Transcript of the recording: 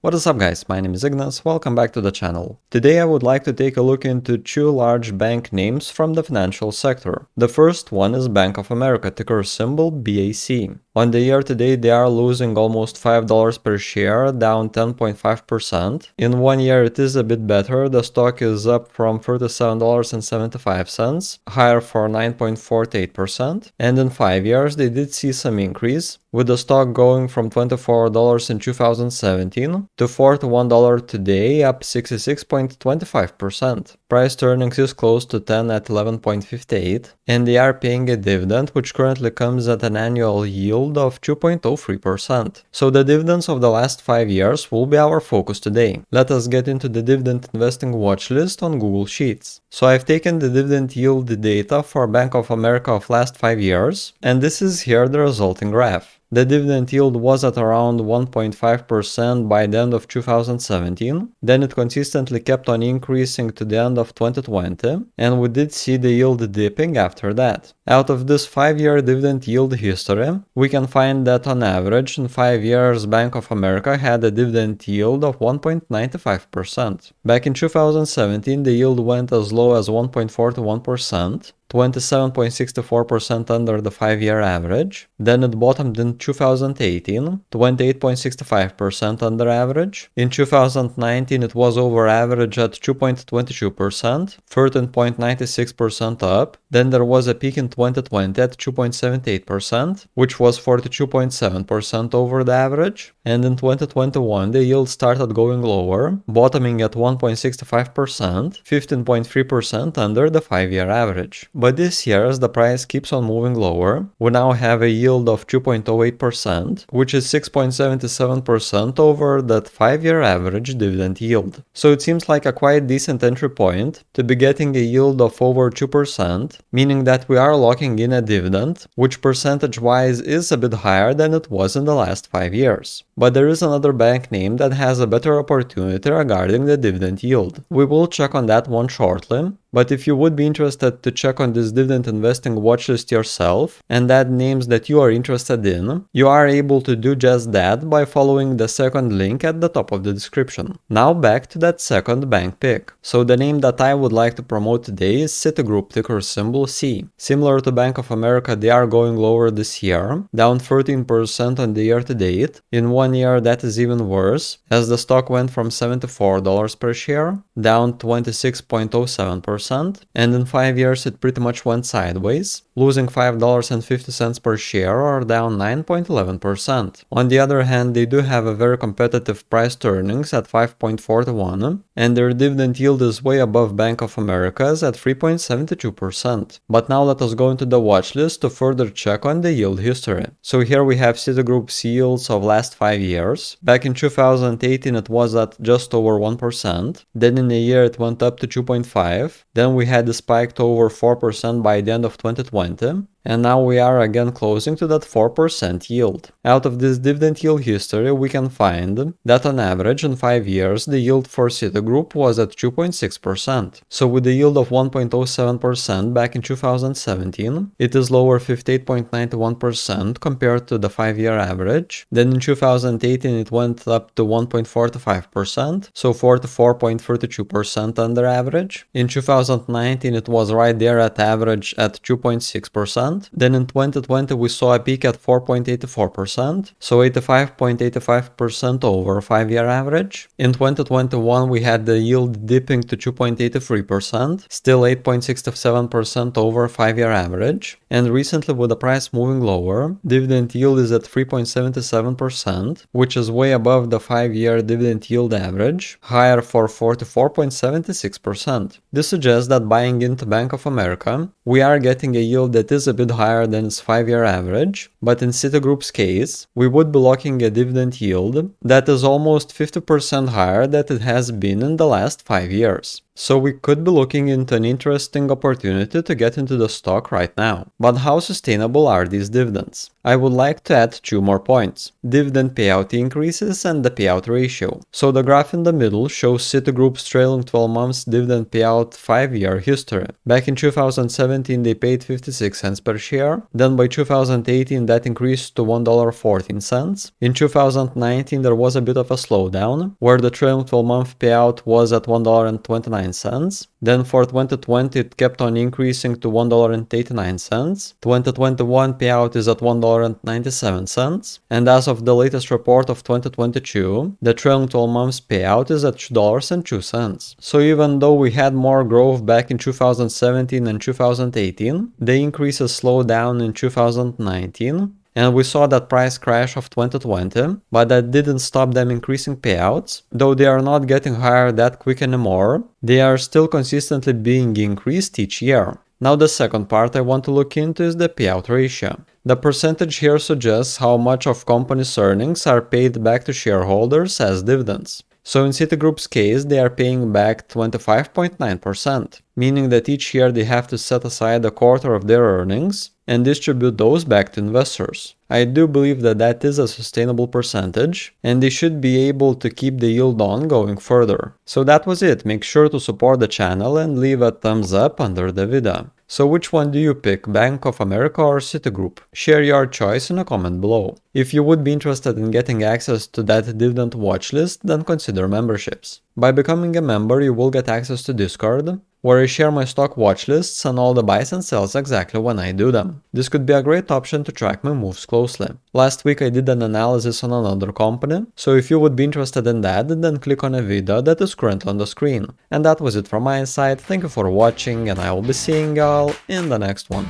What is up guys, my name is Ignas, welcome back to the channel. Today I would like to take a look into two large bank names from the financial sector. The first one is Bank of America, ticker symbol BAC. On the year to date they are losing almost $5 per share, down 10.5%. In 1 year it is a bit better, the stock is up from $37.75, higher for 9.48%. And in 5 years they did see some increase, with the stock going from $24 in 2017 to $41 today, up 66.25%. Price to earnings is close to 10 at 11.58, and they are paying a dividend which currently comes at an annual yield of 2.03%. So the dividends of the last 5 years will be our focus today. Let us get into the dividend investing watch list on Google Sheets. So I've taken the dividend yield data for Bank of America of last 5 years, and this is here the resulting graph. The dividend yield was at around 1.5% by the end of 2017, then it consistently kept on increasing to the end of 2020, and we did see the yield dipping after that. Out of this 5-year dividend yield history, we can find that on average in 5 years Bank of America had a dividend yield of 1.95%. Back in 2017 the yield went as low as 1.41%, 27.64% under the 5-year average. Then it bottomed in 2018, 28.65% under average. In 2019 it was over average at 2.22%, 13.96% up. Then there was a peak in 2020 at 2.78%, which was 42.7% over the average. And in 2021 the yield started going lower, bottoming at 1.65%, 15.3% under the 5-year average. But this year, as the price keeps on moving lower, we now have a yield of 2.08%, which is 6.77% over that 5-year average dividend yield. So it seems like a quite decent entry point to be getting a yield of over 2%, meaning that we are locking in a dividend, which percentage-wise is a bit higher than it was in the last 5 years. But there is another bank name that has a better opportunity regarding the dividend yield. We will check on that one shortly. But if you would be interested to check on this dividend investing watchlist yourself and add names that you are interested in, you are able to do just that by following the second link at the top of the description. Now back to that second bank pick. So the name that I would like to promote today is Citigroup, ticker symbol C. Similar to Bank of America, they are going lower this year, down 13% on the year to date. In 1 year that is even worse, as the stock went from $74 per share, down 26.07%. And in 5 years it pretty much went sideways, losing $5.50 per share or down 9.11%. On the other hand, they do have a very competitive price to earnings at 5.41, and their dividend yield is way above Bank of America's at 3.72%. But now let us go into the watch list to further check on the yield history. So here we have Citigroup's yields of last 5 years. Back in 2018 it was at just over 1%, then in a year it went up to 2.5%, then we had a spike to over 4% by the end of 2020, and now we are again closing to that 4% yield. Out of this dividend yield history, we can find that on average in 5 years, the yield for Citigroup was at 2.6%. So with the yield of 1.07% back in 2017, it is lower 58.91% compared to the 5-year average. Then in 2018, it went up to 1.45%, so 44.32% under average. In 2019, it was right there at average at 2.6%. Then in 2020 we saw a peak at 4.84%, so 85.85% over 5-year average. In 2021 we had the yield dipping to 2.83%, still 8.67% over 5-year average. And recently, with the price moving lower, dividend yield is at 3.77%, which is way above the 5-year dividend yield average, higher for 44.76%. This suggests that buying into Bank of America, we are getting a yield that is a bit higher than its 5-year average, but in Citigroup's case, we would be locking a dividend yield that is almost 50% higher than it has been in the last 5 years. So we could be looking into an interesting opportunity to get into the stock right now. But how sustainable are these dividends? I would like to add 2 more points: dividend payout increases and the payout ratio. So the graph in the middle shows Citigroup's trailing 12 months dividend payout 5-year history. Back in 2017 they paid 56 cents per share, then by 2018 that increased to $1.14. In 2019 there was a bit of a slowdown, where the trailing 12-month payout was at $1.29. Then for 2020 it kept on increasing to $1.89. 2021 payout is at $1.97. And as of the latest report of 2022, the trailing 12 months payout is at $2.02. So even though we had more growth back in 2017 and 2018, the increases slowed down in 2019. And we saw that price crash of 2020, but that didn't stop them increasing payouts. Though they are not getting higher that quick anymore, they are still consistently being increased each year. Now the second part I want to look into is the payout ratio. The percentage here suggests how much of companies' earnings are paid back to shareholders as dividends. So in Citigroup's case, they are paying back 25.9%, meaning that each year they have to set aside a quarter of their earnings and distribute those back to investors. I do believe that that is a sustainable percentage, and they should be able to keep the yield on going further. So that was it. Make sure to support the channel and leave a thumbs up under the video. So which one do you pick, Bank of America or Citigroup? Share your choice in a comment below. If you would be interested in getting access to that dividend watchlist, then consider memberships. By becoming a member, you will get access to Discord, where I share my stock watchlists and all the buys and sells exactly when I do them. This could be a great option to track my moves closely. Last week I did an analysis on another company, so if you would be interested in that, then click on a video that is currently on the screen. And that was it from my side. Thank you for watching, and I will be seeing y'all in the next one.